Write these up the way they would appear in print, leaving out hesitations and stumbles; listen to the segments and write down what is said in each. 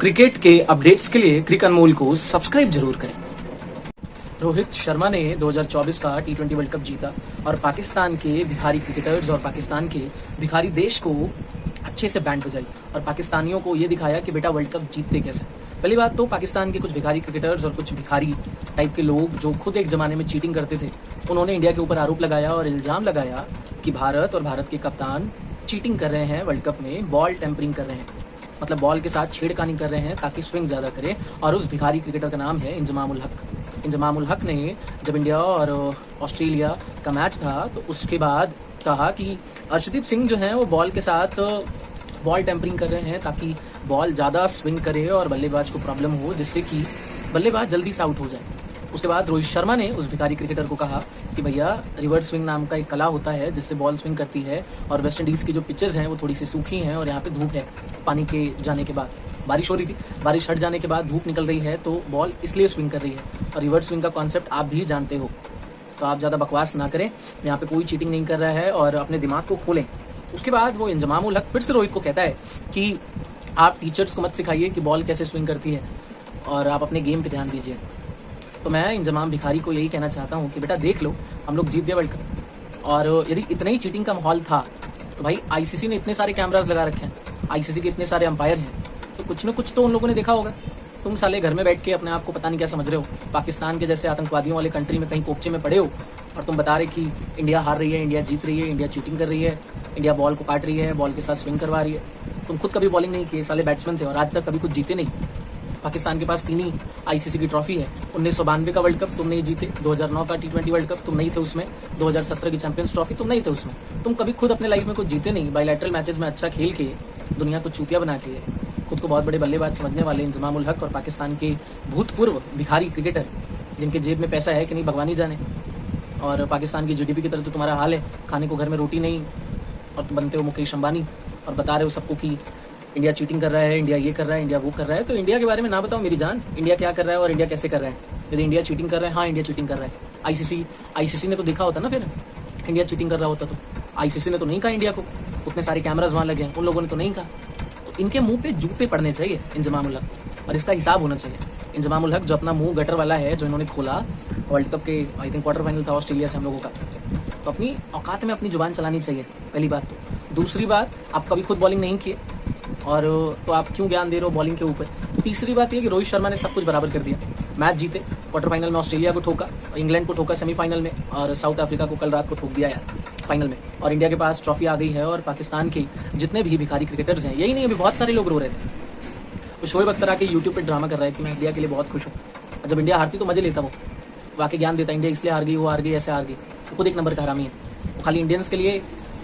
Cricket के updates के लिए क्रिक अनमोल को सब्सक्राइब जरूर करें। रोहित शर्मा ने 2024 का T20 वर्ल्ड कप जीता और पाकिस्तान के भिखारी क्रिकेटर्स और पाकिस्तान के भिखारी देश को अच्छे से बैंड बजाई और पाकिस्तानियों को ये दिखाया कि बेटा वर्ल्ड कप जीतते कैसे। पहली बात तो पाकिस्तान के कुछ भिखारी क्रिकेटर्स और कुछ भिखारी टाइप के लोग जो खुद एक ज़माने में चीटिंग करते थे, उन्होंने इंडिया के ऊपर आरोप लगाया और इल्ज़ाम लगाया कि भारत और भारत के कप्तान चीटिंग कर रहे हैं, वर्ल्ड कप में बॉल टेम्परिंग कर रहे हैं, मतलब बॉल के साथ छेड़खानी कर रहे हैं ताकि स्विंग ज़्यादा करे। और उस भिखारी क्रिकेटर का नाम है इंजमाम उल हक। इंजमाम उल हक ने जब इंडिया और ऑस्ट्रेलिया का मैच था तो उसके बाद कहा कि अर्शदीप सिंह जो हैं वो बॉल के साथ बॉल टेम्परिंग कर रहे हैं ताकि बॉल ज़्यादा स्विंग करे और बल्लेबाज को प्रॉब्लम हो, जिससे कि बल्लेबाज जल्दी से आउट हो जाए। उसके बाद रोहित शर्मा ने उस भिखारी क्रिकेटर को कहा कि भैया रिवर्स स्विंग नाम का एक कला होता है जिससे बॉल स्विंग करती है, और वेस्ट इंडीज़ की जो पिचेस हैं वो थोड़ी सी सूखी हैं और यहाँ पे धूप है, पानी के जाने के बाद बारिश हो रही थी, बारिश हट जाने के बाद धूप निकल रही है तो बॉल इसलिए स्विंग कर रही है। और रिवर्स स्विंग का कॉन्सेप्ट आप भी जानते हो, तो आप ज़्यादा बकवास ना करें, यहाँ पे कोई चीटिंग नहीं कर रहा है और अपने दिमाग को खोलें। उसके बाद वो इंजमाम उल हक फिर से रोहित को कहता है कि आप टीचर्स को मत सिखाइए कि बॉल कैसे स्विंग करती है और आप अपने गेम पे ध्यान दीजिए। तो मैं इंजमाम भिखारी को यही कहना चाहता हूँ कि बेटा देख लो, हम लोग जीत गए वर्ल्ड कप, और यदि इतना ही चीटिंग का माहौल था तो भाई आईसीसी ने इतने सारे कैमरास लगा रखे हैं, आईसीसी के इतने सारे अंपायर हैं, तो कुछ न कुछ तो उन लोगों ने देखा होगा। तुम साले घर में बैठ के अपने आप को पता नहीं क्या समझ रहे हो, पाकिस्तान के जैसे आतंकवादियों वाले कंट्री में कहीं कोपचे में पड़े हो और तुम बता रहे कि इंडिया हार रही है, इंडिया जीत रही है, इंडिया चीटिंग कर रही है, इंडिया बॉल को काट रही है, बॉल के साथ स्विंग करवा रही है। तुम खुद कभी बॉलिंग नहीं किए, साले बैट्समैन थे और आज तक कभी कुछ जीते नहीं। पाकिस्तान के पास 3 ही आईसीसी की ट्रॉफी है। 1992 का वर्ल्ड कप तुम नहीं जीते, 2009 का T20 वर्ल्ड कप तुम नहीं थे उसमें, 2017 की चैंपियंस ट्रॉफी तुम नहीं थे उसमें। तुम कभी खुद अपने लाइफ में कुछ जीते नहीं। बायलैटरल मैचेस में अच्छा खेल के दुनिया को चूतिया बना के खुद को बहुत बड़े बल्लेबाज समझने वाले इंजमाम उल हक और पाकिस्तान के भूतपूर्व भिखारी क्रिकेटर जिनके जेब में पैसा है कि नहीं भगवान ही जाने, और पाकिस्तान की GDP की तरह तो तुम्हारा हाल है, खाने को घर में रोटी नहीं और तुम बनते हो मुकेश अंबानी और बता रहे हो सबको कि इंडिया चीटिंग कर रहा है, इंडिया ये कर रहा है, इंडिया वो कर रहा है। तो इंडिया के बारे में ना बताओ मेरी जान, इंडिया क्या कर रहा है और इंडिया कैसे कर रहा है। यदि इंडिया चीटिंग कर रहा है, हाँ इंडिया चीटिंग कर रहा है, आईसीसी ने तो देखा होता ना, फिर इंडिया चीटिंग कर रहा होता तो आईसीसी ने तो नहीं कहा इंडिया को, उतने सारे कैमराज वहाँ लगे हैं, उन लोगों ने तो नहीं कहा। तो इनके मुंह पे जूते पड़ने चाहिए इंजमाम उल हक, और इसका हिसाब होना चाहिए। इंजमाम उल हक जो अपना मुंह गटर वाला है, जो इन्होंने खोला वर्ल्ड कप के आई थिंक क्वार्टर फाइनल था ऑस्ट्रेलिया से हम लोगों का, तो अपनी औकात में अपनी जुबान चलानी चाहिए, पहली बात तो। दूसरी बात, आप कभी खुद बॉलिंग नहीं किए और तो आप क्यों ज्ञान दे रहे हो बॉलिंग के ऊपर। तीसरी बात ये कि रोहित शर्मा ने सब कुछ बराबर कर दिया, मैच जीते, क्वार्टर फाइनल में ऑस्ट्रेलिया को ठोका, इंग्लैंड को ठोका सेमीफाइनल में, और साउथ अफ्रीका को कल रात को ठोक दिया यार फाइनल में, और इंडिया के पास ट्रॉफी आ गई है। और पाकिस्तान के जितने भी भिखारी क्रिकेटर्स हैं, यही नहीं अभी बहुत सारे लोग रो रहे थे, तो शोएब अख्तर आके यूट्यूब पर ड्रामा कर रहा है कि मैं इंडिया के लिए बहुत खुश हूँ। जब इंडिया हारती तो मजे लेता वो आके ज्ञान देता, इंडिया इसलिए हार गई, वो हार गई, ऐसे हार गई। तो खुद एक नंबर का हरामी है, वो खाली इंडियंस के लिए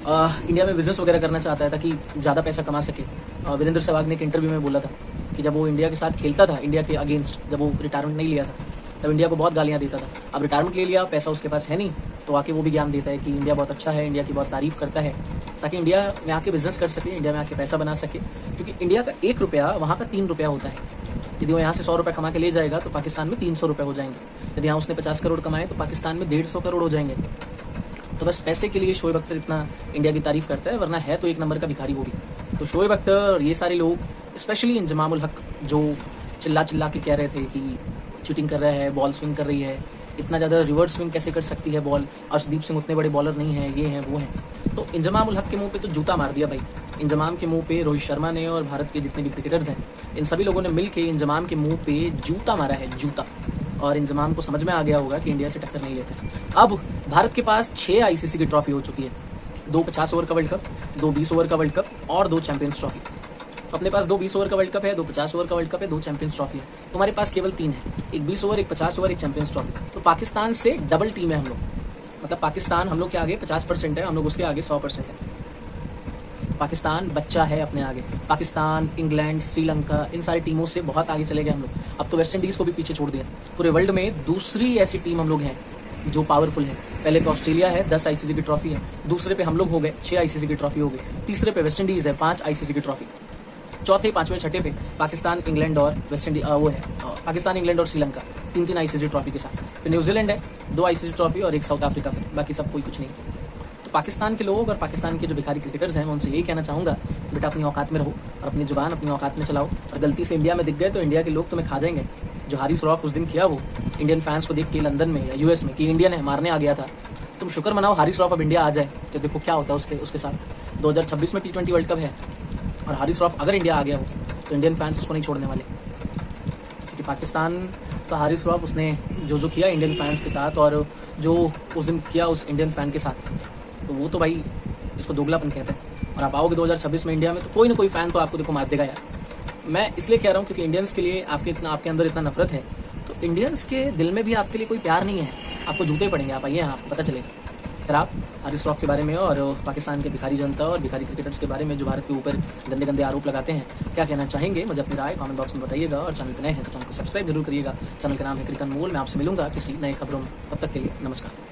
इंडिया में बिजनेस वगैरह करना चाहता है ताकि ज़्यादा पैसा कमा सके। वीरेंद्र सहवाग ने एक इंटरव्यू में बोला था कि जब वो इंडिया के साथ खेलता था, इंडिया के अगेंस्ट, जब वो रिटायरमेंट नहीं लिया था तब इंडिया को बहुत गालियाँ देता था। अब रिटायरमेंट ले लिया, पैसा उसके पास है नहीं, तो आके वो भी ज्ञान देता है कि इंडिया बहुत अच्छा है, इंडिया की बहुत तारीफ करता है, ताकि इंडिया में आके बिजनेस कर सके, इंडिया में आके पैसा बना सके। क्योंकि इंडिया का 1 रुपया वहाँ का 3 रुपया होता है। यदि वो यहाँ से 100 रुपये कमा के ले जाएगा तो पाकिस्तान में 300 रुपये हो जाएंगे। यदि यहाँ उसने 50 करोड़ कमाए तो पाकिस्तान में 150 करोड़ हो जाएंगे। तो बस पैसे के लिए शोएब अख्तर इतना इंडिया की तारीफ करता है, वरना है तो एक नंबर का भिखारी वो भी। तो शोएब अख्तर और ये सारे लोग, स्पेशली इंजमाम उल हक, जो चिल्ला के कह रहे थे कि चीटिंग कर रहा है, बॉल स्विंग कर रही है, इतना ज़्यादा रिवर्स स्विंग कैसे कर सकती है बॉल, अर्शदीप सिंह उतने बड़े बॉलर नहीं है, ये हैं वो हैं। तो इंजमाम उल हक के मुंह पे तो जूता मार दिया भाई। इंजमाम के मुंह पे रोहित शर्मा ने और भारत के जितने भी क्रिकेटर्स हैं, इन सभी लोगों ने मिल के इंजमाम के मुंह पे जूता मारा है, जूता। और इंजमाम को समझ में आ गया होगा कि इंडिया से टक्कर नहीं लेते। अब भारत के पास 6 आईसीसी की ट्रॉफी हो चुकी है, 2 50 ओवर का वर्ल्ड कप, 2 20 ओवर का वर्ल्ड कप और 2 चैंपियंस ट्रॉफी। तो अपने पास 2 20 ओवर का वर्ल्ड कप है, 2 50 ओवर का वर्ल्ड कप है, 2 चैंपियंस ट्रॉफी है। तुम्हारे पास केवल 3 है, एक 20 ओवर, एक 50 ओवर, एक चैंपियंस ट्रॉफी। तो पाकिस्तान से डबल टीम है हम लोग, मतलब पाकिस्तान हम लोग के आगे 50% है, हम लोग उसके आगे 100% है। पाकिस्तान बच्चा है अपने आगे। पाकिस्तान, इंग्लैंड, श्रीलंका, इन सारी टीमों से बहुत आगे चले गए हम लोग। अब तो वेस्ट इंडीज़ को भी पीछे छोड़ दिया। पूरे वर्ल्ड में दूसरी ऐसी टीम हम लोग हैं जो पावरफुल है। पहले पे ऑस्ट्रेलिया है, 10 आईसीसी की ट्रॉफी है। दूसरे पे हम लोग हो गए, 6 आईसीसी की ट्रॉफी हो गई। तीसरे पे वेस्ट इंडीज़ है, 5 आईसीसी की ट्रॉफी। चौथे, पाँचवें, छठे पे पाकिस्तान, इंग्लैंड और वेस्ट इंडीज, वो है पाकिस्तान, इंग्लैंड और श्रीलंका, 3 आईसीसी ट्रॉफी के साथ। फिर न्यूजीलैंड है, 2 आईसीसी ट्रॉफी और एक साउथ अफ्रीका पे, बाकी सब कोई कुछ नहीं। पाकिस्तान के लोग और पाकिस्तान के जो भिखारी क्रिकेटर्स हैं मैं उनसे यही कहना चाहूँगा कि बेटा अपनी औकात में रहो और अपनी जुबान अपनी औकात में चलाओ, और गलती से इंडिया में दिख गए तो इंडिया के लोग तुम्हें खा जाएंगे। जो हारिस रऊफ उस दिन किया वो इंडियन फैंस को देख के लंदन में या यूएस में कि इंडियन है मारने आ गया था, तुम शुक्र मनाओ हारिस रऊफ अब इंडिया आ जाए तो देखो क्या होता है उसके साथ। 2026 में T20 वर्ल्ड कप है और हारिस रऊफ अगर इंडिया आ गया हो तो इंडियन फैंस उसको नहीं छोड़ने वाले, क्योंकि पाकिस्तान का हारिस रऊफ उसने जो किया इंडियन फैंस के साथ और जो उस दिन किया उस इंडियन फैन के साथ, तो वो तो भाई इसको दोगलापन कहते हैं। और आप आओगे 2026 में इंडिया में तो कोई ना कोई फैन तो आपको देखो मार देगा यार। मैं इसलिए कह रहा हूँ क्योंकि इंडियंस के लिए आपके अंदर इतना नफरत है, तो इंडियंस के दिल में भी आपके लिए कोई प्यार नहीं है, आपको जूते पड़ेंगे। आप आइए, आपको पता चलेगा। फिर आप हारिस रऊफ के बारे में और पाकिस्तान के भिखारी जनता और भिखारी क्रिकेटर्स के बारे में जो भारत के ऊपर गंदे गंदे आरोप लगाते हैं, क्या कहना चाहेंगे मुझे अपनी राय कमेंट बॉक्स में बताइएगा। और चैनल पर नए हैं तो चैनल को सब्सक्राइब जरूर करिएगा। चैनल का नाम है क्रिक अनमोल। मैं आपसे मिलूंगा किसी नए खबरों में, तब तक के लिए नमस्कार।